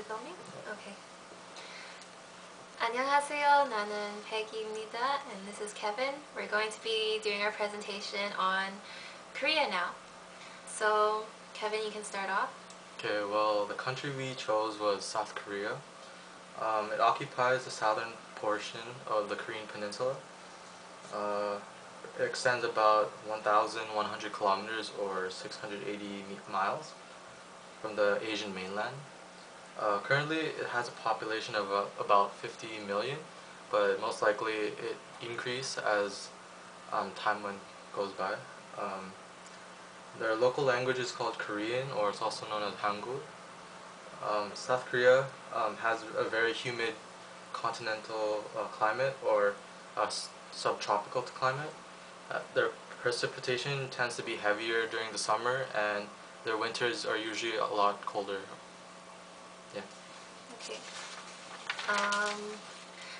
it filming? Okay. 안녕하세요. 나는 Peggy입니다, and this is Kevin. We're going to be doing our presentation on Korea now. So, Kevin, you can start off. Okay, well, the country we chose was South Korea. It occupies the southern portion of the Korean peninsula. It extends about 1,100 kilometers or 680 miles from the Asian mainland. Currently, it has a population of about 50 million, but most likely it increases as time goes by. Their local language is called Korean, or it's also known as Hangul. South Korea has a very humid continental climate, or subtropical climate. Their precipitation tends to be heavier during the summer, and their winters are usually a lot colder. Yeah. Okay.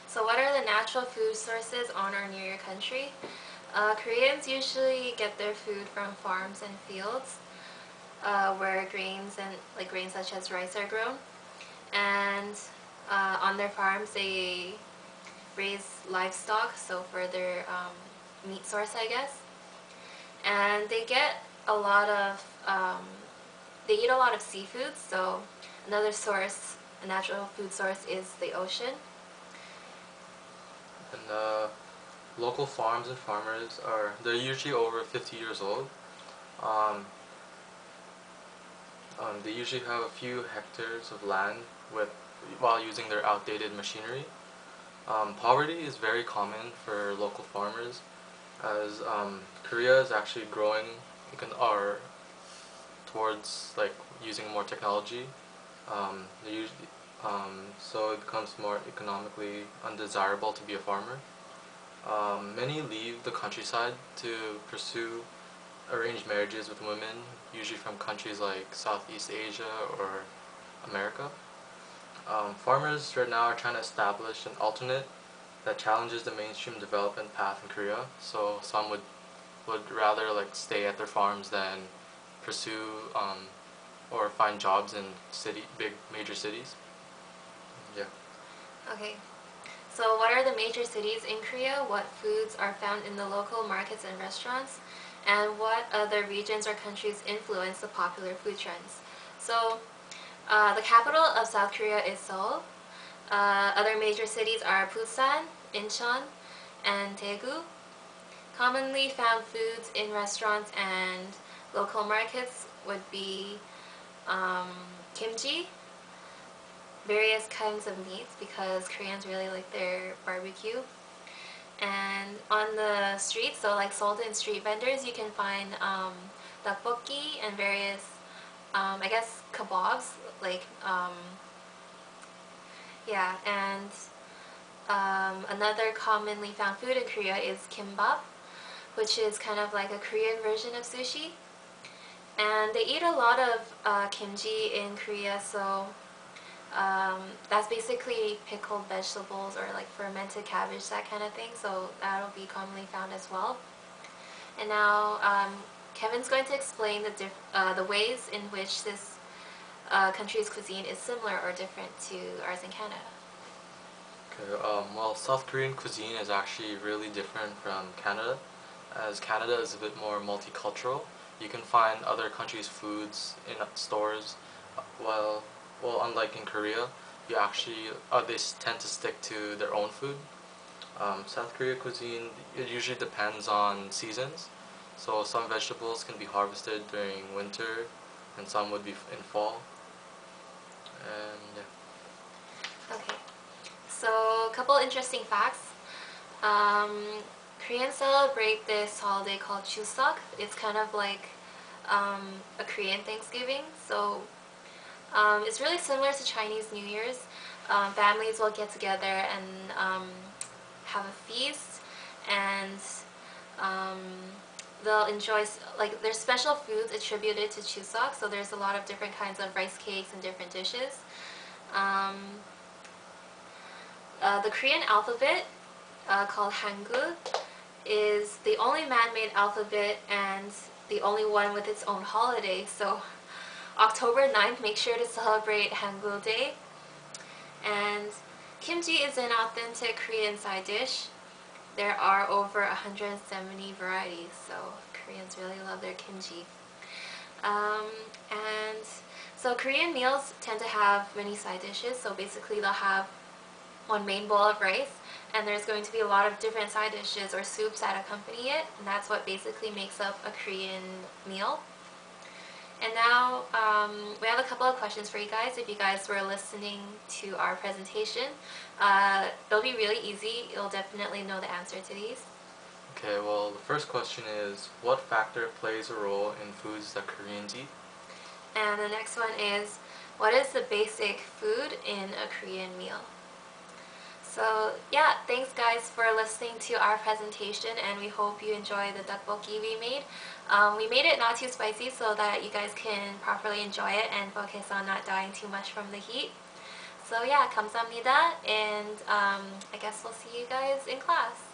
So what are the natural food sources on or near your country? Koreans usually get their food from farms and fields where grains such as rice are grown, and on their farms they raise livestock, so for their meat source, I guess. And they get a lot of they eat a lot of seafood, so another source, a natural food source, is the ocean. And local farms and farmers they're usually over 50 years old. They usually have a few hectares of land while using their outdated machinery. Poverty is very common for local farmers, as Korea is actually growing towards using more technology. So it becomes more economically undesirable to be a farmer. Many leave the countryside to pursue arranged marriages with women, usually from countries like Southeast Asia or America. Farmers right now are trying to establish an alternate that challenges the mainstream development path in Korea. So some would rather stay at their farms than pursue or find jobs in big major cities. Yeah. Okay. So what are the major cities in Korea? What foods are found in the local markets and restaurants? And what other regions or countries influence the popular food trends? So the capital of South Korea is Seoul. Other major cities are Busan, Incheon, and Daegu. Commonly found foods in restaurants and local markets would be kimchi, various kinds of meats, because Koreans really like their barbecue. And on the streets, so like sold in street vendors, you can find tteokbokki and various, I guess, kebabs. Yeah, and another commonly found food in Korea is kimbap, which is kind of like a Korean version of sushi. And they eat a lot of kimchi in Korea, so that's basically pickled vegetables or fermented cabbage, that kind of thing, so that'll be commonly found as well. And now Kevin's going to explain the ways in which this country's cuisine is similar or different to ours in Canada. Okay, well, South Korean cuisine is actually really different from Canada, as Canada is a bit more multicultural. You can find other countries' foods in stores, while unlike in Korea, they tend to stick to their own food. South Korea cuisine, it usually depends on seasons. So some vegetables can be harvested during winter, and some would be in fall. And yeah. Okay, so a couple interesting facts. Koreans celebrate this holiday called Chuseok. It's kind of like a Korean Thanksgiving. So it's really similar to Chinese New Year's. Families will get together and have a feast, and they'll enjoy, there's special foods attributed to Chuseok, so there's a lot of different kinds of rice cakes and different dishes. The Korean alphabet, called Hangul, is the only man-made alphabet and the only one with its own holiday. So October 9th, make sure to celebrate Hangul Day. And kimchi is an authentic Korean side dish. There are over 170 varieties, so Koreans really love their kimchi. And so Korean meals tend to have many side dishes, so basically they'll have one main bowl of rice, and there's going to be a lot of different side dishes or soups that accompany it, and that's what basically makes up a Korean meal. And now we have a couple of questions for you guys. If you guys were listening to our presentation, they'll be really easy. You'll definitely know the answer to these. Okay, well, the first question is, what factor plays a role in foods that Koreans eat? And the next one is, what is the basic food in a Korean meal? So yeah, thanks guys for listening to our presentation, and we hope you enjoy the tteokbokki we made. We made it not too spicy so that you guys can properly enjoy it and focus on not dying too much from the heat. So yeah, 감사합니다, and I guess we'll see you guys in class.